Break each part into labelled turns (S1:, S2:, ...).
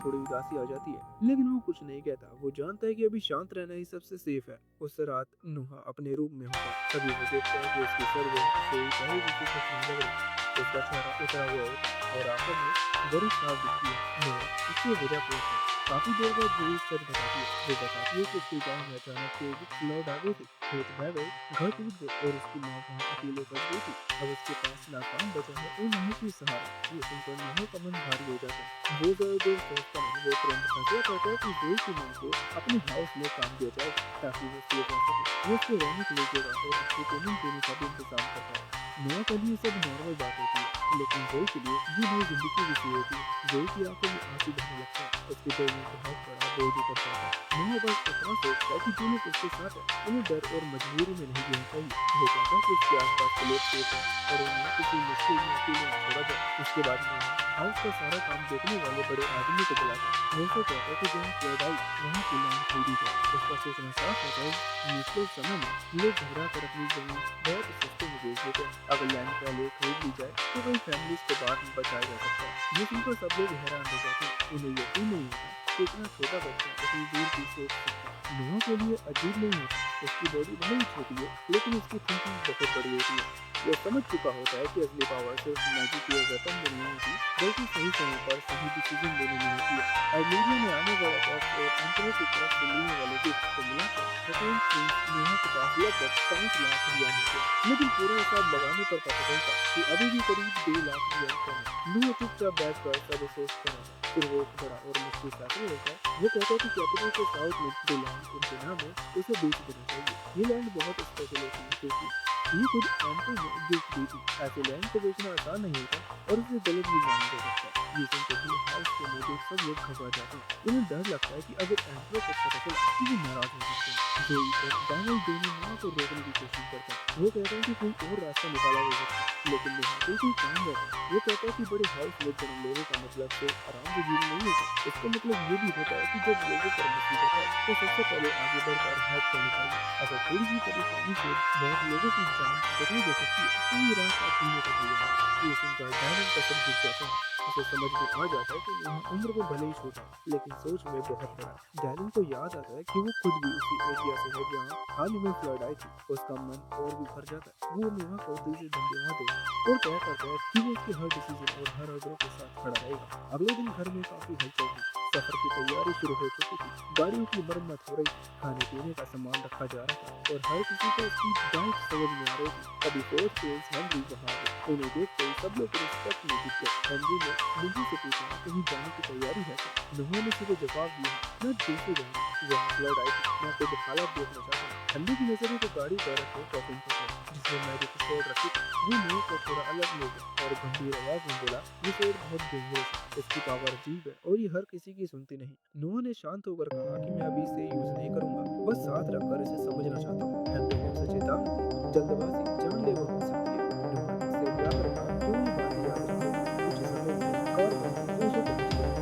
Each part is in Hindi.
S1: थोड़ी उदासी आ जाती है, लेकिन वो कुछ नहीं कहता। वो जानता है कि अभी शांत रहना ही सबसे सेफ है। उस रात नुहा अपने रूम में होता है, तभी वो देखता है कि उसकी सर्वेंट सोई चाहे जिसे कुछ नहीं लग रही। उसका चेहरा उतरा हुआ होता है और आंखों में बड़ी साफ दिखती है। नुहा उसकी वजह पूछता है। काफी देर बाद जोई सच बताती है। वो बताती है कि उसके गांव में अचानक से एक फ्लड आ गई थी। खेत बह गए, घर टूट गए और उसकी माँ वहाँ अकेले फंस गई थी। अब उसके पास ना काम बचा है और ना ही कोई सहारा। ये सुनकर नुहा का मन भारी हो जाता है। वो ज्यादा देर सोचता नहीं, वो तुरंत फैसला करता है कि जोई की माँ को अपने हाउस में काम दिया जाए ताकि वो सेफ रह सके। वो उसके रहने के लिए जगह और उसको पेमेंट देने का भी इंतजाम करता है। नुहा के लिए सब नॉर्मल बात होती है, लेकिन जोई के लिए ये नई जिंदगी की शुरू होती है। जोई की आंखों में आंसू बहने लगते हैं, उसके दिल में बहुत बड़ा बोझ उतर जाता है। नुहा बस इतना सोचता है कि जो लोग उसके साथ है उन्हें डर और मजबूरी में नहीं जीना चाहिए। वो चाहता है कि उसके आसपास के लोग सेफ हैं और उन्हें किसी मुश्किल में अकेले न छोड़ा जाए। उसके बाद नुहा हाउस का सारा काम देखने वाले बड़े आदमी को बुलाता है। वो उसे कहता है कि जहाँ फ्लड आई वहाँ की लैंड खरीदी जाए। उसका सोचना साफ होता है कि मुश्किल समय में लोग घबरा कर अपनी जमीन बहुत सस्ते में बेच देते हैं। अगर लैंड पहले खरीद ली जाए तो कई फैमिलीज को बाद में बचाया जा सकता है। ये सुनकर सब लोग हैरान हो जाते हैं। उन्हें यकीन नहीं होता कि इतना छोटा बच्चा इतनी दूर की सोच सकता है। नुहा के लिए अजीब नहीं होता, उसकी बॉडी भले ही छोटी है लेकिन उसकी थिंकिंग बहुत बड़ी होती है। वो समझ चुका होता है कि असली पावर सिर्फ मैजिक या वेपन में नहीं होती, बल्कि सही समय पर सही डिसीजन लेने में होती है। अल्मीरिया में आने वाला टैक्स और एम्परर की तरफ से मिलने वाले गिफ्ट को मिलाकर सेकेंड प्रिंस नुहा के पास लगभग 5 लाख रियाल होते हैं। लेकिन पूरा हिसाब लगाने पर पता चलता कि अभी भी करीब 2 लाख रियाल कम है। नुहा चुपचाप बैठकर सब सोचता है। फिर वो एक बड़ा और मुश्किल फैसला लेता है। वो कहता है कि कैपिटल के साउथ में जो लैंड उनके नाम है उसे बेच देना चाहिए। ये लैंड बहुत स्पेशल होती है क्योंकि ये खुद एम्पर ने गिफ्ट दी थी। ऐसे लैंड को बेचना आसान नहीं होता और उसे गलत भी माना जा सकता है। ये सुनकर भी हाउस के मौजूद सब लोग घबरा जाते हैं। उन्हें डर लगता है कि अगर एम्पर को पता चला तो वो नाराज हो सकते हैं। जोई और डैनियल दोनों नुहा को रोकने की कोशिश करते हैं। वो कहते हैं कि कोई और रास्ता निकाला जा सकता है, लेकिन नुहा बिल्कुल काम रहता है। वो कहता है कि बड़े हाउस में जन्म लेने का मतलब सिर्फ आराम से जीवन नहीं होता, इसका मतलब ये भी होता है कि जब लोगों पर मुसीबत है तो सबसे पहले आगे बढ़कर हेल्प करनी चाहिए। अगर थोड़ी सी परेशानी से बहुत लोगों की जान बचाई जा सकती है तो ये रास्ता चुनने का तैयार है। ये सुनकर डैनियल का सर झुक जाता है। उसे समझ में आ जाता है कि नुहा उम्र में भले ही छोटा है लेकिन सोच में बहुत बड़ा है। डैनियल को याद आता है कि वो खुद भी उसी एरिया से है जहाँ हाल ही में फ्लड आई थी। उसका मन और भी भर जाता है। वो नुहा को दिल से धन्यवाद देता है और तय करता है कि वो उसके हर डिसीजन और हर ऑर्डर के साथ खड़ा रहेगा। अगले दिन घर में काफी हलचल हुई। सफर की तैयारी शुरू हो चुकी थी, गाड़ियों की मरम्मत हो रही थी, खाने पीने का सामान रखा जा रहा था और हर किसी को उसकी डाइट समझ में आ रही थी। तभी फोर्थ प्रिंस हेनरी वहां आ गए। उन्हें देखते ही सब लोग रिस्पेक्ट में झुक गए। हेनरी ने नुहा से पूछा कहीं जाने की तैयारी है क्या? नुहा ने सीधे जवाब दिया मैं जैसे जाऊंगा, वहाँ फ्लड आई थी, मैं खुद हालात देखना चाहता हूँ। हेनरी की नजरें तो गाड़ी पर रखे कॉफिन पर पड़ी जिसमें मैजिक स्वॉर्ड रखी थी। वो नुहा को थोड़ा अलग ले गया और गंभीर आवाज में बोला ये स्वॉर्ड बहुत डेंजरस है, इसकी पावर अजीब है और ये हर किसी की सुनती नहीं। नुहा ने शांत होकर कहा कि मैं अभी इसे यूज नहीं करूंगा, बस साथ रखकर इसे समझना चाहता हूँ। हेनरी ने उसे चेतावनी दी जल्दबाजी जानलेवा हो सकती है। नुहा ने सिर हिलाकर कहा क्यों ये बातें याद रखोगे? कुछ समय में कार बनी जो उसे पहुंच गई।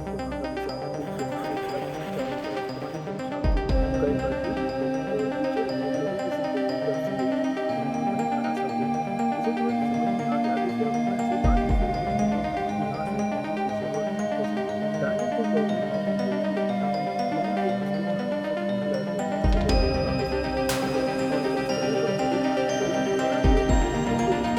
S1: वहां का नजारा बिल्कुल खाली था, चारों तरफ पानी के निशान थे, कई घर टूट चुके थे और पीछे बहुत लोगों की जिंदगी उजड़ सी गई थी। नुहा वहीं खड़ा सब देखता है। उसे तुरंत समझ में आ गया कि जब ऐसी बातें फिर कुछ होगा तो यहाँ से उठने की जरूरत नहीं हो सकती। डैनियल को प्रॉब्लम ना थी जो उसको पता थी यहाँ की असली कहानी सिर्फ फ्लड में नहीं बदल गई वापस आई थी। वो अपने घर के इस समय पर मौजूद था जो भी फ्लड आई और उसके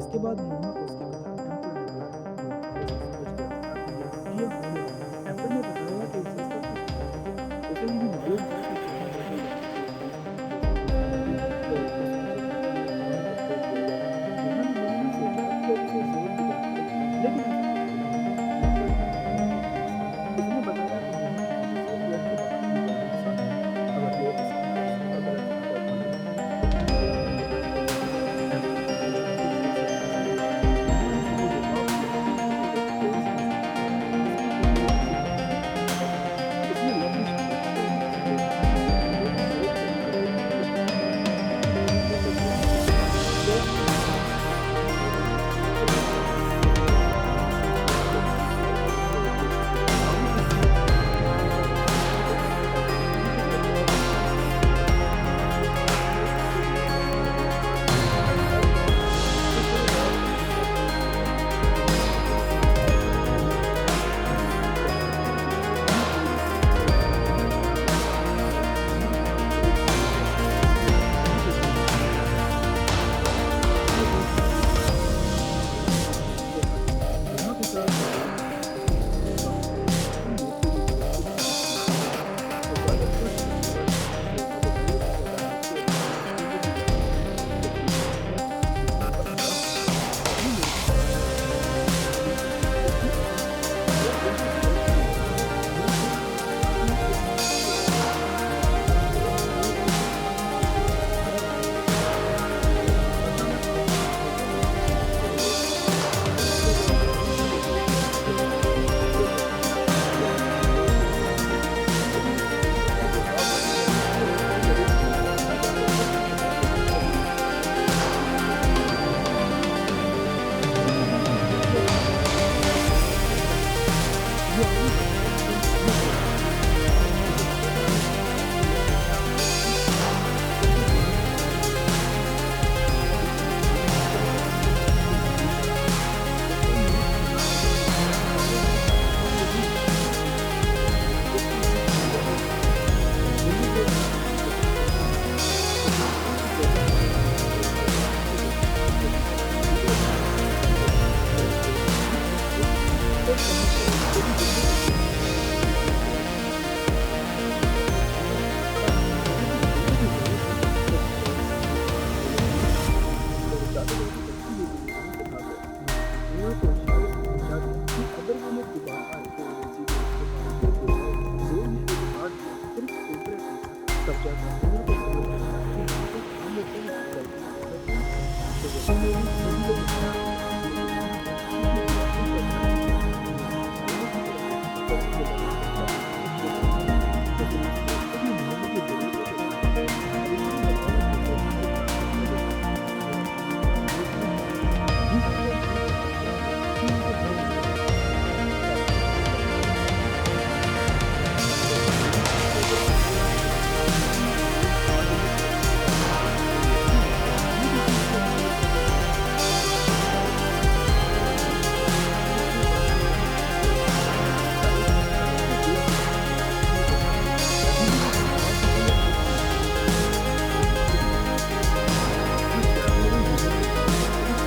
S1: इसके बाद नोहा उसके पिता एम्पर ने बुलाया। नोहा उसे समझ गया था कि ये होने वाला है। एम्पर ने बताया कि उसे सब कुछ पता था। उसे ये भी मालूम था कि सोना मरने वाली थी, जैसा कि उसकी दादी थी, और उस बच्चे को कुआं में फेंक दिया गया था। नोहा ने मन में सोचा कि अब उसे जोर की बात है, लेकिन ऐसा कुछ हुआ नहीं। एम्पर ने नोहा को वापस लाया। उसने बताया कि नोहा की वजह से अर्थ की बात की जान नुकसान है। अगर वो इस इम्प्रेशन का गलत फायदा उठा ले तो दुनिया को खत्म कर देगा। एम्पर ने उस बच्चे से सच्चाई सुनी। उसने उसे ये जवाब दिया कि अगर कोई समझदार आदमी किसी की कोई गलती से मदद करता है, अगर उसमें लव भी शामिल है, तो उसे उसे रोकना चाहिए। वो भी सोच कर ही करना चाहिए। क्योंकि नोहा जो सच जानता था वो अपने बेटे की मदद करने के बदले सिर्फ अपने बेटे की खुशी चाहता था। इसलिए उसने हर कीमत पर बदले की। आगे की कहानी में नोहा अपने पिता को वापस लाता है और पृथ्वी के लोगों को बताता है कि अगर वो अपने सच्चे जीवन का साथ देते हैं तो हर बात ठीक हो जाएगी। और नोहा को ये सुनकर अपनी बेटी को और ज़्यादा करीब आता है। नोहा की प्यार और खुशी वहीं पूरी होती है जहाँ नोहा ने अपने बेटे को खोया। नोहा अपने बेटे की खुशी अपनी कहानी के ज़रिए दिखाता है। ये वो कहानी है जहाँ नोहा की बेटी असलियत आती है। नोहा के साथ जो हुआ था उसने अपने वक़्त पे अपनी बेटी की मदद की भावना पूरी की थी। वो ज़्यादा खुश नहीं हुआ था, वो ज़्यादा दूर नहीं रहता था कि अपनी बेटी को भी जाने दे। जबकि नोहा नोहा का अंदाज़ था कि अपनी लड़की के साथ नोहा अपनी असली खुशी खुद ही अपना सकता है। वो बिल्कुल गलत नहीं था। वो सिर्फ अपनी इस मौत को बचा रहा था। लेकिन वो अपनी कहानी में जो हारा था उसकी वजह से अचानक अपनी आँखें बंद हो गई और वो उसको जब अपनी ही बेटी देखा तो समझ गया कि अपनी मौत को बचा लिया था। लेकिन उस सोचने का जो बात थी वो कभी-कभी भूल जाता है और वो अपने बेटे को कभी नहीं भूल पाता। ये कहानी एक ही अर्थात नहीं है, ये एक सफ़र है। ये आगे बढ़कर उन सभी लोगों की कहानियाँ है जो पता नहीं चलता कि वो दुनिया में किस तरह कैसे जीवन गुजार रहे हैं। हमारी ज़िंदगी में कई बार कोई नदी आती है, वो कई मील दूर से हमारे सामने आती है, हम नहीं समझ पाते कि वो कहाँ है। उसकी बीच में बहुत सारे लोग हैं जिन्हें वो नदी उस वक़्त नहीं दिखती, लेकिन कुछ लोगों को वो हर रात को देखती है, जब सब वीडियो बना रहे होते हैं, जब सब लोग गीत सुन रहे होते हैं और कहीं पर वो भी बिल्कुल अकेले होते हैं। इसलिए नदी उसकी कहानी सुनाती है और बताता है कि कुछ लोगों की ज़रूरत है जो हमारे जैसे हैं। वो लोग नहीं समझते और जाते-जाते बच्ची ने भी वहीं से भाग गया। नोआ को शायद समझा दिया कि अगर वो लोग दोबारा आए तो उन्हें सीधे उसके पास भेज दिया जाएगा। जो उन्हें एक कार्ड दिया, सिर्फ ऊपरे पूछा। तब जाकर नोआ को समझ आया कि वो सिर्फ आम लोगों ने गलती की मदद नहीं की। तो वहीं में भी सभी लोग हैरान थे कि वो कौन है, क्योंकि वो अभी तक जानते थे कि नोहा सोने की तरह है और उसे लगा करता था कि वो नहीं है। लेकिन उसने अपनी नोहा की ज़रूरतों को समझा था और उसने बताया कि वो उसके साथ पहले से था और अपनी कहानियों में भी था। ये सफ़र हमें सिखाता है कि उनके हर रिश्ते में हमारा हिस्सा होना चाहिए। हमारी कहानी हमारी यादें और हमारी ज़रूरतें हमें सिखाती हैं कि लोग आगे कैसे बढ़ते हैं। तो यही है, ये जो चीज़ को हमने इस सफ़र में सीखा वो सबसे बड़ा सबक है कि हमारी ज़िंदगी में हमें अपनी बातें कहनी चाहिए और शायद सबसे बेहतर बात ये होगी कि कभी भी किसी और की गलत नहीं सुननी चाहिए, बल्कि खुद की सुननी चाहिए।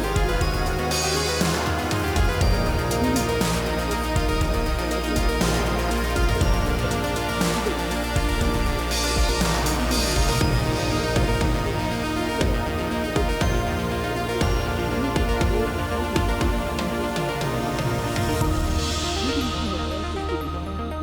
S1: ये प्यार भरे जीवन के साथ थोड़ी-सी अपनी कहानी और अपनी सोच हमारी पूरी ज़िंदगी को बदल सकती है। ताकि हम अपने आप और अपने परिवार सभी को ये सिखा सकें कि ज़िंदगी में नोआ और अपने भाई की तरह किसी गलत इंसान की मदद नहीं की, बल्कि उसने सिर्फ वो बच्चे की खुशी अपने साथ लेकर आया जो वहाँ था। लेकिन उसने बताया कि उसके जीवन में एक छोटी-सी कहानी है जहाँ वो सोच रहा था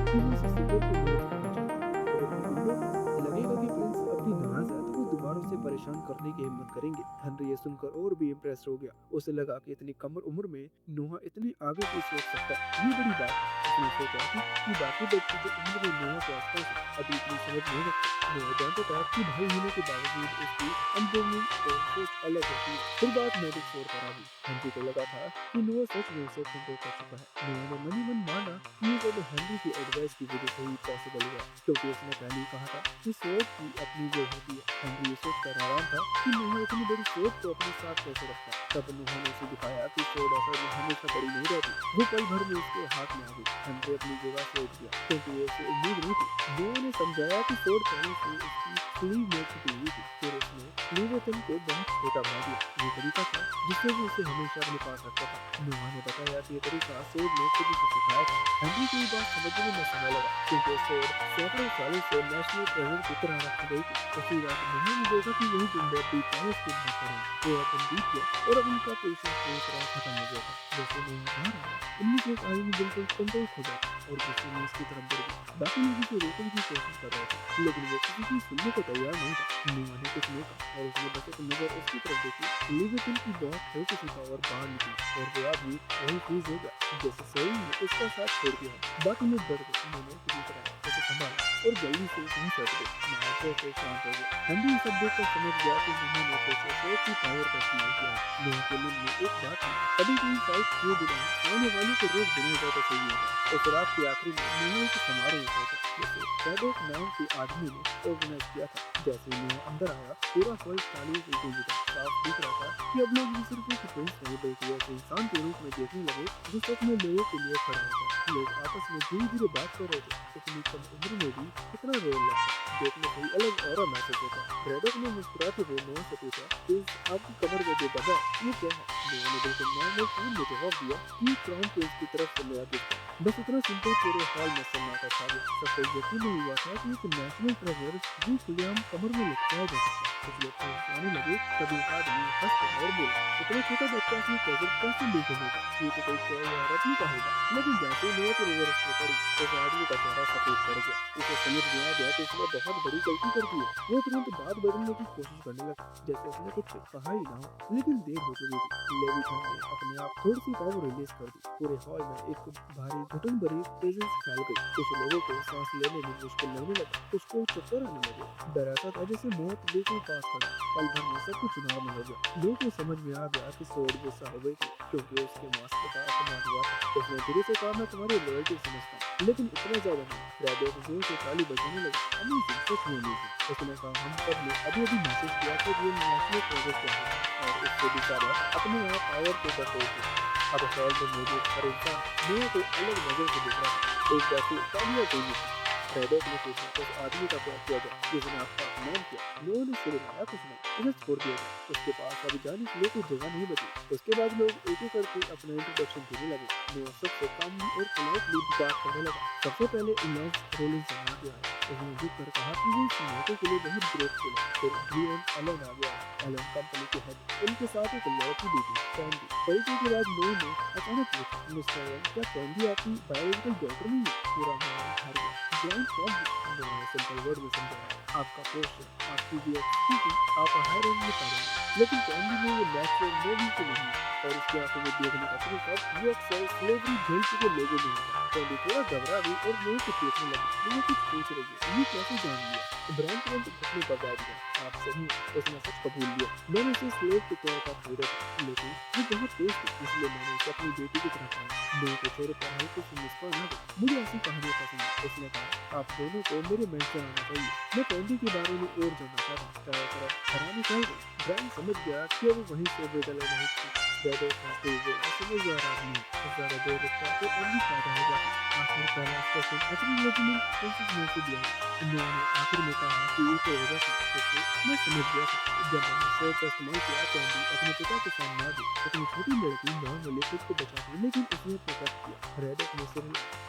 S1: कि वो उस सफ़र को नहीं छोड़ना चाहता। जब अपनी उम्र लगेगा कि प्रिंस अब भी नाराज़ है तो वो दोबारा उसे परेशान करने की हिम्मत करेंगे। हेनरी ये सुनकर और भी इम्प्रेस हो गया। उसे लगा कि इतनी कम उम्र में नोहा इतनी आगे की सोच सकता है, ये बड़ी बात है। उसने सोचा कि बाकी बच्चे जो उम्र में नोहा के आसपास हैं अभी इतनी समझ नहीं रखते। नोहा जानता था कि भाई होने के बावजूद उसकी अपब्रिंगिंग और सोच अलग होती है। फिर बात मैजिक 4 पर आ गई। हेनरी को लगा था कि नोआ सच में उसे कंट्रोल कर चुका है। नोआ ने मनी मन माना कि ये सब हेनरी की एडवाइस की वजह से ही पॉसिबल हुआ, क्योंकि उसने पहले ही कहा था कि सोच की अपनी जो होती है। हेनरी ये सोचकर हैरान था कि नोआ इतनी बड़ी सोच को अपने साथ कैसे रखता है। तब नोआ ने उसे दिखाया कि सोच असल में हमेशा बड़ी नहीं रहती, वो पल भर में उसके हाथ में आ गई। हेनरी अपनी जगह से उठ गया क्योंकि उसे उम्मीद नहीं थी। नोआ ने समझाया कि सोच पहले से उसकी स्लीव में छुपी हुई थी। फिर उसने स्लीवेटन को बहुत छोटा बना दिया। ये तरीका था जिससे वो उसे हमेशा अपने पास रखता था। नोआ ने बताया कि ये तरीका सोड ने खुद उसे सिखाया था। हेनरी को ये बात समझने में समय लगा क्योंकि सोड सैकड़ों सालों से नेशनल ट्रेजर की तरह रखी गई थी। उसी रात नोआ ने देखा कि वही गुंडे अपनी पैलेस के बाहर खड़े हैं। वो अपन बीत गया और अब उनका पेशेंस पूरी तरह खत्म हो गया था। जैसे नोआ बाहर आया, उनमें से एक आदमी बिल्कुल कंट्रोल खो गया और गुस्से में उसकी तरफ बढ़ गया। बाकी लोग उसे रोकने की कोशिश कर रहे थे लेकिन वो किसी की सुनने को तैयार नहीं था। नोआ ने कुछ नहीं कहा और उसने बस एक नजर उसकी तरफ देखी। लिविटन की बहुत हल्की सी पावर बाहर निकली और वो आदमी वही फ्रीज हो गया जैसे सेल ने उसका साथ छोड़ दिया। बाकी लोग डर गए। उन्होंने किसी तरह उसे संभाला और जल्दी से वहीं से हट गए। नायकों से शांत हो गया। हेनरी सब देखकर समझ गया कि नोआ ने फिर से सोच की पावर का इस्तेमाल किया है। नोआ के मन में एक बात थी, कभी कोई फाइट किए बिना सामने वाले को रोक देना ज्यादा सही होगा। उस रात के आखिरी में नोआ एक समारोह हुआ था जैसे पैडोक नाम के आदमी ने ऑर्गेनाइज किया था। जैसे ही नोआ अंदर आया, पूरा हॉल तालियों से गूंज उठा। साफ दिख रहा था कि अब लोग उसे सिर्फ एक प्रिंस नहीं बल्कि ऐसे इंसान के रूप में देखने लगे जो सच में लोगों के लिए खड़ा होता। लोग आपस में धीरे धीरे बात कर रहे थे। इतनी कम उम्र में भी कितना रोल लगता, देखने से ही अलग और मैसेज होता। ब्रैडॉक ने मुस्कुराते हुए नोआ से पूछा, प्रिंस आपकी कमर में जो दबा वो क्या है? नोआ ने बिल्कुल नॉर्मल टोन में जवाब दिया कि क्राउन प्रिंस की तरफ से नया गिफ्ट है। बस इतना सिंपल। पूरे हॉल में सन्नाटा छा गया। सबको यकीन नहीं हुआ था कि एक नेशनल ट्रेजर जो खुलेआम कमर में लटकाया जा सकता है। कुछ लोग परेशानी लगे, तभी एक आदमी हंस कर और बोला, इतना छोटा बच्चा से ट्रेजर कैसे लेके होगा? ये तो कोई टॉय या रेप्लिका होगा। लेकिन जैसे ही नोआ की नजर उस पर पड़ी, उस आदमी का चेहरा सफेद पड़ गया। उसे समझ में आ गया कि उसने बहुत बड़ी गलती कर दी है। वो तुरंत बात बदलने की कोशिश करने लगा जैसे उसने कुछ कहा ही ना हो। लेकिन देर हो चुकी थी। लेविटन ने अपने आप थोड़ी सी पावर रिलीज कर दी। पूरे हॉल में एक भारी घुटन भरी प्रेजेंस फैल गई। कुछ लोगों को सांस लेने में मुश्किल लगने लगा, कुछ को चक्कर आने लगे। डर ऐसा था जैसे मौत बिल्कुल पास खड़ा। पल भर में सब कुछ नॉर्मल हो गया। लोगों को समझ में आ गया कि सोड गुस्सा हो गई थी क्योंकि उसके मास्क का अपमान हुआ था। उसने धीरे से कहा, मैं तुम्हारी लॉयल्टी समझता हूँ लेकिन इतना ज्यादा नहीं। ब्रैडो जोर से ताली बजाने लगा, अमेजिंग, सच में अमेजिंग। उसने कहा, हम सब ने अभी अभी मैसेज किया कि ये नेशनल प्रोजेक्ट क्या है और उससे बेचारा अपने आप पावर को कंट्रोल किया। अब हॉल में मौजूद हर इंसान नोआ को अलग नजर से देख रहा था। एक वैसी तालियां तेजी थी। ब्रैडॉक ने पूछा, उस आदमी का क्या किया जाए जिसने आपका अपमान किया? नोआ ने सिर हिलाया, कुछ नहीं, उसे छोड़ दिया जाए। उसके पास अभी जाने के लिए कोई जगह नहीं बची। उसके बाद लोग एक एक करके अपना इंट्रोडक्शन देने लगे। नोआ सबसे कामली और पोलाइटली बात करने लगा। सबसे पहले इलाज रोलिंस आ गया है। उसने झुक कर कहा कि वो इस मौके के लिए बहुत ग्रेटफुल है। फिर ड्रियन एलन आ गया। एलन कंपनी के हेड, उनके साथ एक लड़की भी थी, कैंडी। परिचय के बाद नोआ ने अचानक पूछा, मिस्टर एलन, क्या कैंडी आपकी बायोलॉजिकल डॉटर नहीं है? पूरा माहौल ठहर गया। ब्राउन शॉक भी। नोआ ने सिंपल वर्ड में समझाया, आपका पोस्टर, आपकी वे ऑफ स्पीकिंग, आप हायर रैंक में पा रहे हैं लेकिन कैंडी में वो नेचुरल नोबल की नहीं है और उसकी आंखों में देखने का तरीका वो अक्सर स्लेवरी झेल चुके लोगों में होता है। कैंडी थोड़ा घबरा गई और नोआ को देखने लगी। वो कुछ पूछ रही है, ये कैसे जान लिया? ब्राउन तुरंत घुटने पर बैठ गया। आप सही हैं, उसने सच कबूल लिया। मैंने उसे स्लेव के तौर पर खरीदा था लेकिन वो बहुत तेज थी इसलिए मैंने उसे अपनी बेटी की तरह पाया। नोआ के चेहरे पर हल्की सी मुस्कान आ गई। मुझे ऐसी कहानियां पसंद है, उसने कहा। आप दोनों को मेरे मेंशन आना चाहिए। मैं कैंडी के बारे में और जानना चाहता। चारों तरफ हैरानी फैल गई। ब्राउन समझ गया कि वो वहीं से बेदल नहीं थी। ज़्यादा हंसते हुए समझदार आदमी ज़्यादा देर रुकता तो अभी पैदा हो जाता। आखिर पहला स्टेशन एटमी लेजमेंट प्रिंसेस में से दिया। उन्होंने आखिर में कहा कि ये तो वजह थी जिससे मैं समझ गया था। जब मैंने शोर का इस्तेमाल किया, कैंडी अपने पिता के सामने आ गई। इतनी छोटी लड़की नॉर्मली खुद को बचाती लेकिन उसने प्रोटेक्ट किया। रेडिक ने सिर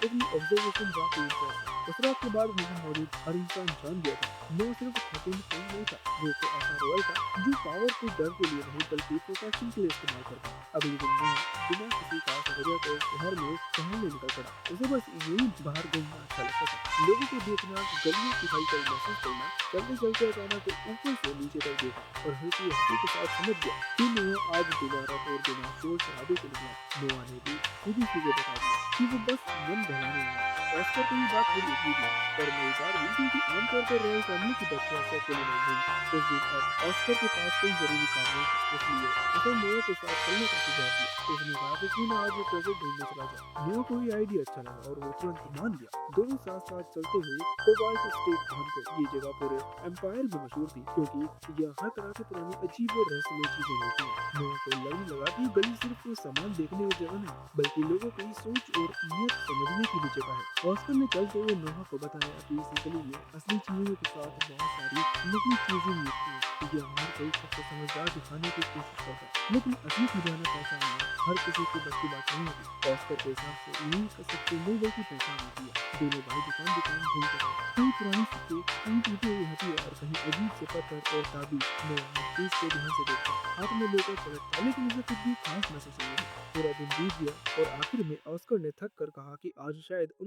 S1: अपनी ऑब्जर्वेशन वाकई इंप्रेस है। उस रात के बाद वहाँ मौजूद हर इंसान जान गया था नोआ सिर्फ थर्टीन पॉइंट नहीं था, वो एक ऐसा रॉयल था जो पावर को डर के लिए नहीं बल्कि प्रोटेक्शन के लिए इस्तेमाल करता। अगले दिन नोआ बिना किसी खास वजह के शहर में टहलने निकल पड़ा। उसे बस यही बाहर घूमना अच्छा लगता था, लोगों को देखना, गलियों की हलचल महसूस करना। चलते चलते अचानक ऊपर से नीचे तक देखा और हल्की हंसी के साथ समझ गया कि नोआ आज दोबारा और बिना शोर शराबे के निकला। नोआ ने भी सीधी सीधे बता दिया कि वो बस मन बहलाने आया। ऑस्कर को ये बात थोड़ी अजीब लगी, पर मजेदार हुई क्योंकि आमतौर पर रॉयल फैमिली की बच्चे ऐसे अकेले नहीं घूमते। उस दिन अब ऑस्कर के पास कोई जरूरी काम नहीं था, इसलिए उसने नोआ के साथ चलने का सुझाव दिया। उसने कहा कि क्यों ना आज वो प्रेजेंट ढूंढने चला जाए। नोआ को ये आइडिया अच्छा लगा और वो तुरंत मान गया। दोनों साथ साथ चलते हुए कोबाल्ट स्टेट पहुंच गए। ये जगह पूरे एम्पायर में मशहूर थी क्योंकि यहाँ हर तरह की पुरानी अजीब और रहस्यमय चीजें मिलती हैं। नोआ को लगने लगा कि गली सिर्फ कोई सामान देखने की जगह नहीं, बल्कि लोगों की सोच और नीयत समझने की भी जगह है। ऑस्कर ने चलते हुए नोहा को बताया कि इस गली में असली चीजों के साथ बहुत सारी नकली चीजें मिलती हैं। ये हर कोई सबको समझदार दिखाने की कोशिश करता है, लेकिन असली खजाना पहचानना हर किसी की बस की बात नहीं होती। ऑस्कर के हिसाब से यही सबसे मूल्य की पहचान होती है। दोनों भाई दुकान दुकान घूमते रहे, कहीं पुरानी सिक्के, कहीं टूटे हुए हथियार और कहीं अजीब से पत्थर और ताबीज। नोआ हर चीज को ध्यान से देखता, हाथ में लेकर पलटता, लेकिन उसे कुछ भी खास महसूस नहीं हुआ। पूरा दिन बीत गया और आखिर में ऑस्कर ने थक कर कहा कि आज शायद